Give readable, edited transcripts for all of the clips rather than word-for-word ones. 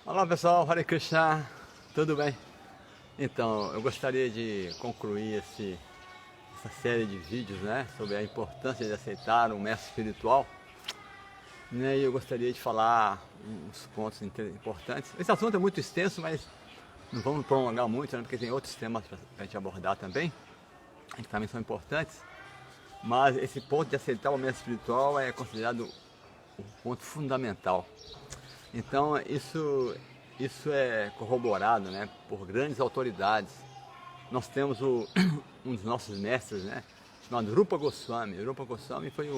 Olá pessoal, Hare Krishna, tudo bem? Então, eu gostaria de concluir essa série de vídeos, né, sobre a importância de aceitar um mestre espiritual, né, e eu gostaria de falar uns pontos importantes. Esse assunto é muito extenso, mas não vamos prolongar muito, né, porque tem outros temas para a gente abordar também, que também são importantes, mas esse ponto de aceitar o mestre espiritual é considerado um ponto fundamental. Então isso é corroborado, né, por grandes autoridades. Nós temos um dos nossos mestres, né, chamado Rupa Goswami. Rupa Goswami foi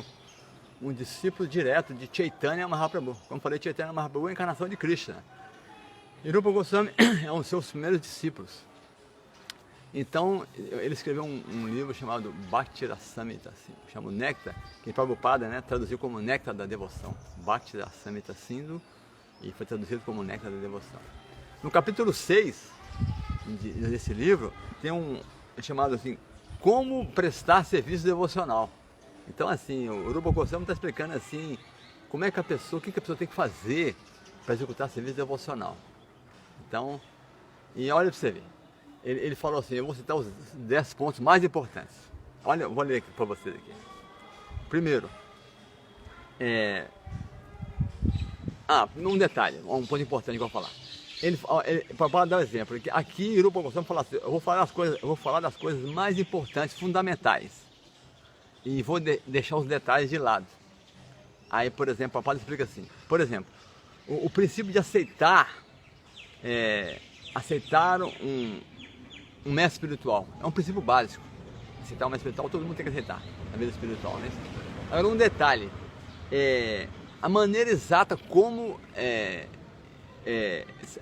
um discípulo direto de Chaitanya Mahaprabhu. Como falei, Chaitanya Mahaprabhu é a encarnação de Krishna. E Rupa Goswami é um dos seus primeiros discípulos. Então, ele escreveu um livro chamado Bhakti Rasamrita, assim, chama Néctar, que Prabhupada, né, traduziu como Néctar da Devoção. Bhakti Rasamrita Sindhu, e foi traduzido como Néctar da Devoção. No capítulo 6 desse livro, tem chamado assim, Como Prestar Serviço Devocional. Então, assim, o Rupa Goswami está explicando assim, como é que o que a pessoa tem que fazer para executar serviço devocional. Então, e olha para você ver. Ele falou assim, eu vou citar os 10 pontos mais importantes. Olha, eu vou ler aqui para vocês aqui. Primeiro, um detalhe, um ponto importante que eu vou falar. Para dar um exemplo, aqui Rupa Goswami fala assim, eu vou falar das coisas mais importantes, fundamentais. E vou deixar os detalhes de lado. Aí, por exemplo, o Prabhupada explica assim, por exemplo, o princípio de aceitar um mestre espiritual. É um princípio básico. Aceitar um mestre espiritual, todo mundo tem que aceitar a vida espiritual, né? Agora, um detalhe. A maneira exata como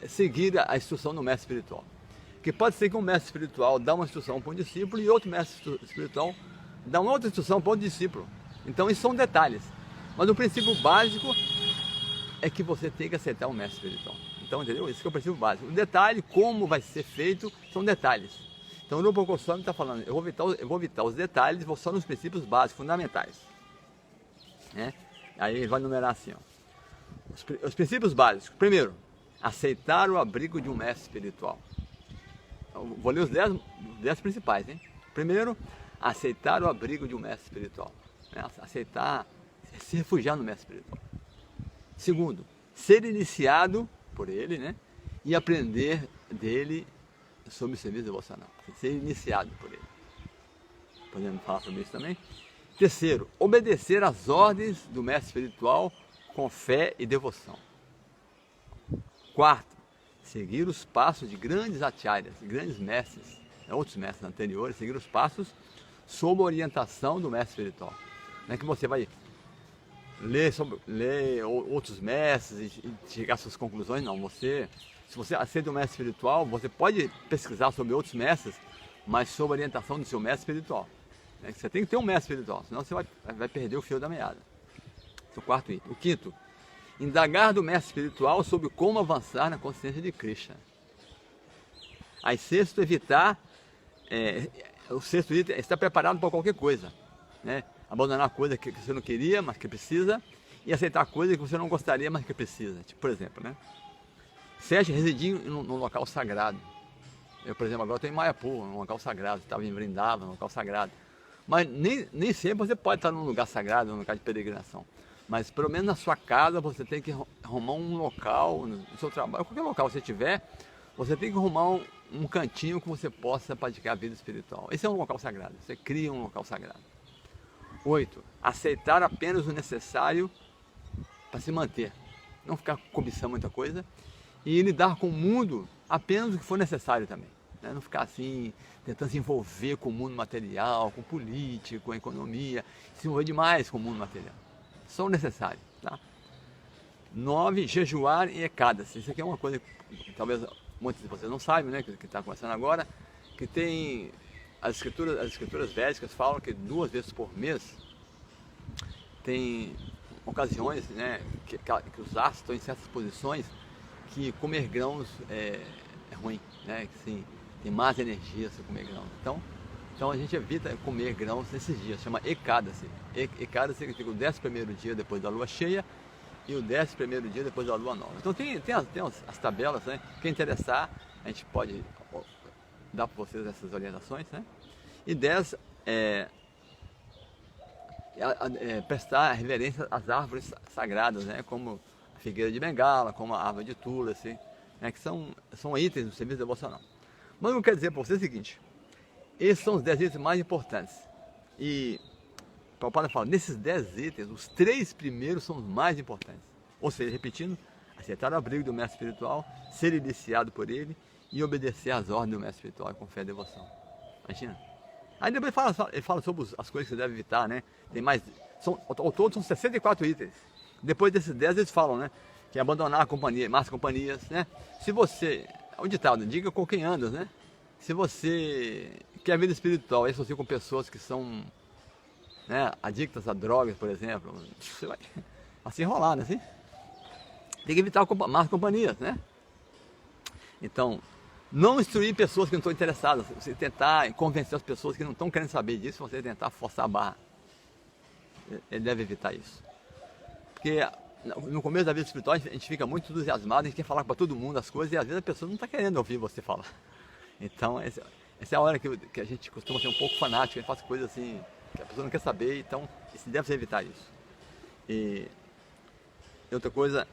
seguir a instrução do mestre espiritual. Porque pode ser que um mestre espiritual dá uma instrução para um discípulo e outro mestre espiritual dá uma outra instrução para outro discípulo. Então, isso são detalhes. Mas o princípio básico é que você tem que aceitar o mestre espiritual. Então, entendeu? Esse é o princípio básico. O detalhe, como vai ser feito, são detalhes. Então, o Rupa Goswami está falando, eu vou evitar os detalhes, vou só nos princípios básicos, fundamentais. Né? Aí ele vai numerar assim, ó. Os princípios básicos. Primeiro, aceitar o abrigo de um mestre espiritual. Eu vou ler os 10 principais, hein? Primeiro, aceitar o abrigo de um mestre espiritual. Né? Aceitar, se refugiar no mestre espiritual. Segundo, ser iniciado por ele, né? E aprender dele sobre o serviço devocional. Ser iniciado por ele. Podemos falar sobre isso também? Terceiro, obedecer às ordens do mestre espiritual com fé e devoção. Quarto, seguir os passos de grandes acharyas, grandes mestres, outros mestres anteriores, seguir os passos sob a orientação do mestre espiritual. Não é que você vai ler outros mestres e chegar às suas conclusões, não. Se você aceita o mestre espiritual, você pode pesquisar sobre outros mestres, mas sob a orientação do seu mestre espiritual. Você tem que ter um mestre espiritual, senão você vai perder o fio da meada. Esse é o quarto item. O quinto, indagar do mestre espiritual sobre como avançar na consciência de Krishna. Aí sexto, o sexto item é estar preparado para qualquer coisa. Né? Abandonar coisa que você não queria, mas que precisa, e aceitar coisa que você não gostaria, mas que precisa. Tipo, por exemplo, né? Sete, residir num local sagrado. Eu, por exemplo, agora estou em Mayapur, num local sagrado, estava em Vrindavan, num local sagrado. Mas nem sempre você pode estar num lugar sagrado, num lugar de peregrinação. Mas pelo menos na sua casa você tem que arrumar um local, no seu trabalho, qualquer local que você tiver, você tem que arrumar um cantinho que você possa praticar a vida espiritual. Esse é um local sagrado, você cria um local sagrado. 8. Aceitar apenas o necessário para se manter. Não ficar cobiçando muita coisa e lidar com o mundo apenas o que for necessário também. Né? Não ficar assim, tentando se envolver com o mundo material, com política, com a economia, se envolver demais com o mundo material. Só o necessário. Tá? 9. Jejuar em Ekadasi. Isso aqui é uma coisa que talvez muitos de vocês não sabem, né, que está começando agora, que tem as escrituras védicas falam que 2 vezes por mês tem ocasiões, né, que os astros estão em certas posições que comer grãos é ruim, né, que sim, tem más energias se comer grãos. Então a gente evita comer grãos nesses dias, chama Ekadasi. Ekadasi significa o 11º dia depois da lua cheia e o 11º dia depois da lua nova. Então tem as tabelas, né? Quem interessar, a gente pode dar para vocês essas orientações, né? E 10 prestar reverência às árvores sagradas, né? Como a figueira de Bengala, como a árvore de Tula, assim, né? Que são itens do serviço devocional. Mas eu quero dizer para vocês o seguinte: esses são os 10 itens mais importantes. E o Padre fala, nesses 10 itens, os 3 primeiros são os mais importantes. Ou seja, repetindo, aceitar o abrigo do mestre espiritual, ser iniciado por ele e obedecer às ordens do mestre espiritual com fé e devoção. Imagina. Aí depois ele fala sobre as coisas que você deve evitar, né? Tem mais, ao todo são 64 itens. Depois desses 10 eles falam, né? Que é abandonar a companhia, más companhias, né? Se você, o ditado, diga com quem andas, né? Se você quer vida espiritual e associa com pessoas que são, né, adictas a drogas, por exemplo, você vai se enrolar, né? Assim? Tem que evitar más companhias, né? Então, não instruir pessoas que não estão interessadas. Você tentar convencer as pessoas que não estão querendo saber disso, você tentar forçar a barra. Ele deve evitar isso. Porque no começo da vida espiritual a gente fica muito entusiasmado, a gente quer falar para todo mundo as coisas e às vezes a pessoa não está querendo ouvir você falar. Então, essa é a hora que a gente costuma ser um pouco fanático, a gente faz coisas assim que a pessoa não quer saber, então deve evitar isso. E outra coisa,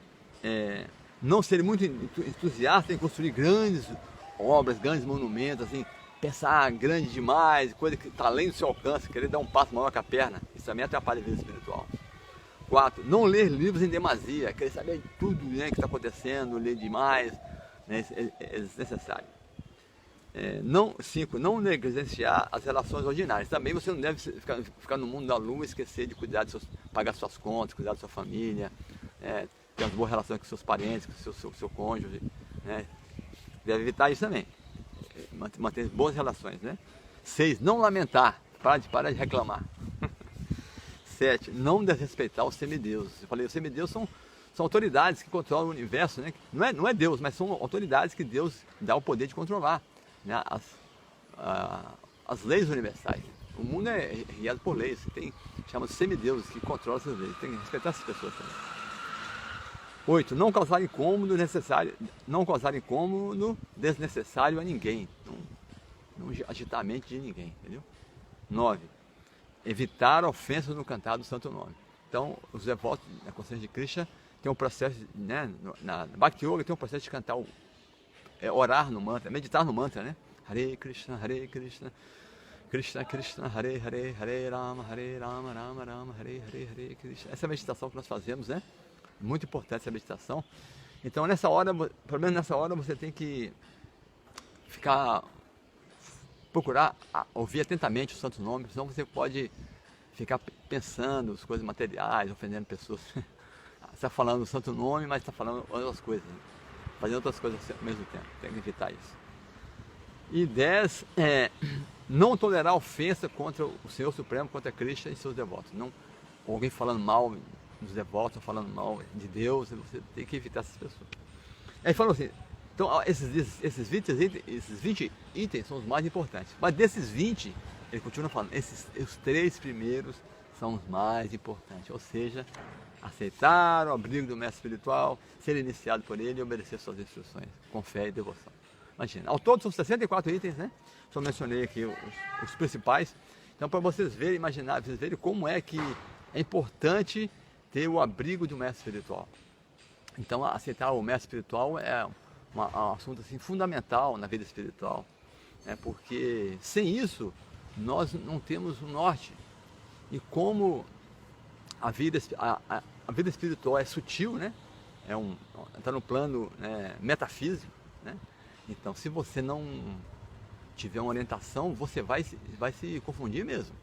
não ser muito entusiasta em construir grandes obras, grandes monumentos, assim, pensar grande demais, coisa que está além do seu alcance, querer dar um passo maior que a perna, isso também atrapalha a vida espiritual. 4, não ler livros em demasia, querer saber de tudo, né, que está acontecendo, ler demais, né, é desnecessário. 5, não negligenciar as relações ordinárias. Também você não deve ficar no mundo da lua e esquecer de cuidar pagar suas contas, cuidar da sua família, ter umas boas relações com seus parentes, com seu cônjuge, né? Deve evitar isso também, manter boas relações, né? 6, não lamentar, para de reclamar. 7, não desrespeitar os semideuses. Eu falei, os semideuses são autoridades que controlam o universo, né? Não é Deus, mas são autoridades que Deus dá o poder de controlar, né? As leis universais. O mundo é guiado por leis, chama-se semideuses que controlam essas leis, tem que respeitar essas pessoas também. 8, não causar incômodo desnecessário a ninguém, não agitar a mente de ninguém, entendeu? 9, evitar ofensas no cantar do santo nome. Então, os devotos da consciência de Krishna tem um processo, né, na Bhakti Yoga tem um processo de cantar, orar no mantra, meditar no mantra, né? Hare Krishna, Krishna Krishna, Hare Hare, Hare Rama, Rama Rama, Hare Hare, Hare Krishna. Essa é a meditação que nós fazemos, né? Muito importante essa meditação. Então, pelo menos nessa hora, você tem que procurar ouvir atentamente os santos nomes, senão você pode ficar pensando as coisas materiais, ofendendo pessoas. Você está falando o santo nome, mas está falando outras coisas, né? Fazendo outras coisas ao mesmo tempo. Tem que evitar isso. E 10, não tolerar ofensa contra o Senhor Supremo, contra Krishna e seus devotos. Não, alguém falando mal dos devotos, falando mal de Deus, você tem que evitar essas pessoas. Aí falou assim, então esses 20 itens são os mais importantes, mas desses 20, ele continua falando, os 3 primeiros são os mais importantes, ou seja, aceitar o abrigo do mestre espiritual, ser iniciado por ele e obedecer suas instruções, com fé e devoção. Imagina, ao todo são 64 itens, né? Só mencionei aqui os principais. Então, para vocês verem, imaginar, vocês verem como é que é importante ter o abrigo do mestre espiritual. Então, aceitar o mestre espiritual é um assunto assim, fundamental na vida espiritual, né? Porque sem isso, nós não temos o norte. E como a vida espiritual é sutil, né? Está no plano, né, metafísico, né? Então, se você não tiver uma orientação, você vai se confundir mesmo.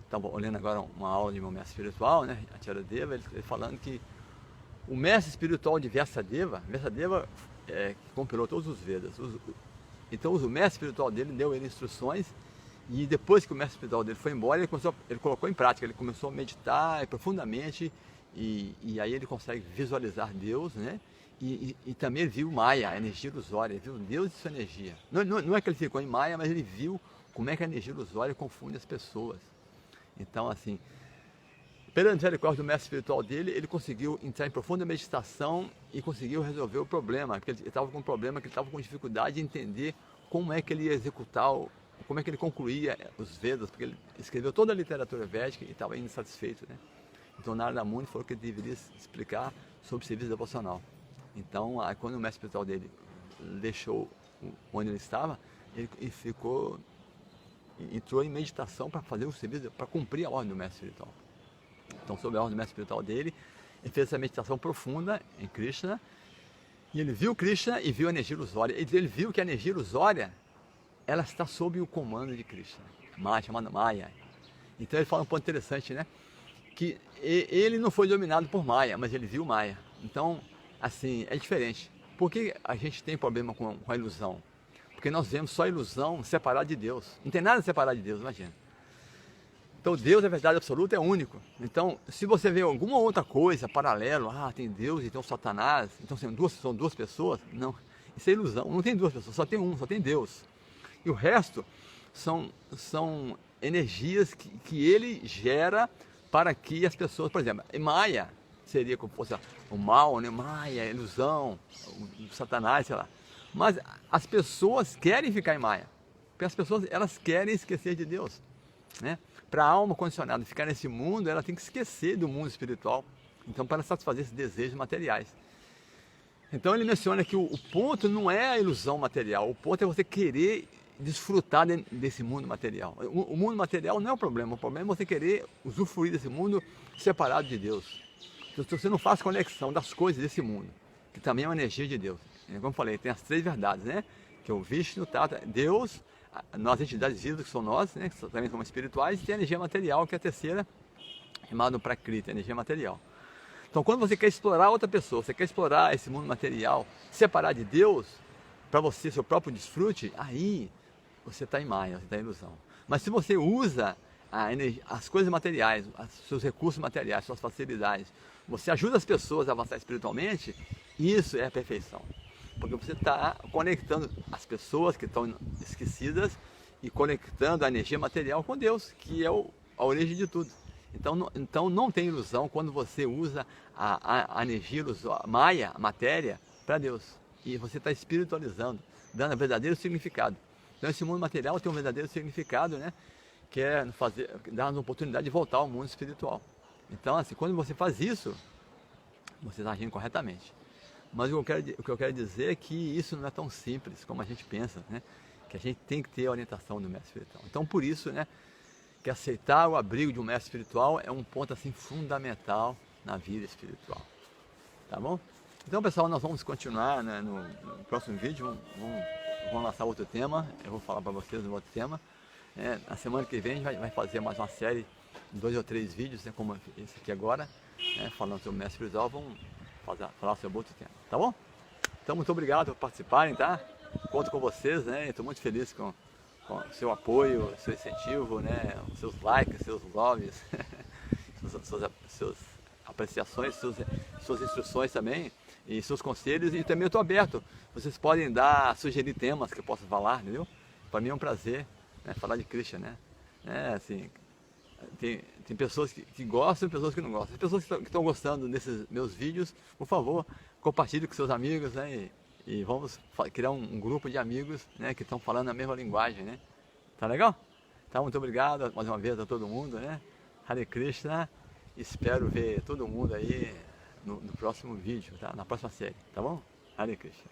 Estava olhando agora uma aula de meu mestre espiritual, né, a Charadeva, ele falando que o mestre espiritual de Vyasadeva que compilou todos os Vedas. Então, o mestre espiritual dele deu ele instruções. E depois que o mestre espiritual dele foi embora, ele colocou em prática, ele começou a meditar profundamente e aí ele consegue visualizar Deus, né? E também ele viu Maya, a energia ilusória, ele viu Deus e sua energia. Não é que ele ficou em Maya, mas ele viu como é que a energia ilusória confunde as pessoas. Então, assim, pela misericórdia do mestre espiritual dele, ele conseguiu entrar em profunda meditação e conseguiu resolver o problema, porque ele estava com um problema, que ele estava com dificuldade de entender como é que ele ia executar, como é que ele concluía os Vedas, porque ele escreveu toda a literatura védica e estava insatisfeito, né? Então Narada Muni falou que ele deveria explicar sobre o serviço devocional. Então, aí, quando o mestre espiritual dele deixou onde ele estava, ele entrou em meditação para fazer o serviço, para cumprir a ordem do mestre espiritual. Então, sob a ordem do mestre espiritual dele, ele fez essa meditação profunda em Krishna, e ele viu Krishna e viu a energia ilusória. Ele viu que a energia ilusória, ela está sob o comando de Krishna, chamada Maya. Então ele fala um ponto interessante, né? Que ele não foi dominado por Maya, mas ele viu Maya. Então, assim, é diferente. Por que a gente tem problema com a ilusão? Porque nós vemos só a ilusão separada de Deus. Não tem nada separado de Deus, imagina. Então Deus é verdade absoluta, é único. Então, se você vê alguma outra coisa paralelo, tem Deus e tem o Satanás, então são duas pessoas, não, isso é ilusão, não tem duas pessoas, só tem um, só tem Deus. E o resto são energias que ele gera para que as pessoas, por exemplo, Maya seria como fosse o mal, né? Maya, a ilusão, o Satanás, sei lá. Mas as pessoas querem ficar em Maya, porque as pessoas elas querem esquecer de Deus, né? Para a alma condicionada ficar nesse mundo, ela tem que esquecer do mundo espiritual, então para satisfazer esses desejos materiais. Então ele menciona que o ponto não é a ilusão material, o ponto é você querer desfrutar desse mundo material. O mundo material não é o problema é você querer usufruir desse mundo separado de Deus. Então, você não faz conexão das coisas desse mundo, que também é uma energia de Deus. Como eu falei, tem as três verdades, né? Que é o Vishnu, Tata, Deus, nós entidades vivas que são nós, né? Que também somos espirituais, e tem a energia material, que é a terceira, chamada Prakriti, energia material. Então, quando você quer explorar outra pessoa, você quer explorar esse mundo material, separar de Deus, para você, seu próprio desfrute, aí você está em Maya, você está em ilusão. Mas se você usa as coisas materiais, seus recursos materiais, suas facilidades, você ajuda as pessoas a avançar espiritualmente, isso é a perfeição. Porque você está conectando as pessoas que estão esquecidas e conectando a energia material com Deus, que é a origem de tudo. Então não tem ilusão quando você usa a energia Maya, a matéria, para Deus. E você está espiritualizando, dando um verdadeiro significado. Então esse mundo material tem um verdadeiro significado, né? Que é dar uma oportunidade de voltar ao mundo espiritual. Então, assim, quando você faz isso, você está agindo corretamente. Mas o que eu quero dizer é que isso não é tão simples como a gente pensa, né? Que a gente tem que ter a orientação do mestre espiritual. Então, por isso, né? Que aceitar o abrigo de um mestre espiritual é um ponto assim fundamental na vida espiritual. Tá bom? Então, pessoal, nós vamos continuar, né, no próximo vídeo. Vamos lançar outro tema. Eu vou falar para vocês um outro tema. Na semana que vem a gente vai fazer mais uma série de 2 ou 3 vídeos, né, como esse aqui agora, né, falando sobre o mestre espiritual. Vamos falar sobre outro tema, tá bom? Então, muito obrigado por participarem, tá? Conto com vocês, né? Estou muito feliz com o seu apoio, seu incentivo, né? Os seus likes, seus loves, suas apreciações, suas instruções também, e seus conselhos, e também eu estou aberto. Vocês podem sugerir temas que eu possa falar, entendeu? Para mim é um prazer, né, falar de Krishna, né? Assim, tem pessoas que gostam e pessoas que não gostam. As pessoas que estão gostando desses meus vídeos, por favor, compartilhe com seus amigos, né? E vamos criar um grupo de amigos, né, que estão falando a mesma linguagem, né? Tá legal? Então, muito obrigado mais uma vez a todo mundo, né? Hare Krishna. Espero ver todo mundo aí no próximo vídeo, tá? Na próxima série, tá bom? Hare Krishna.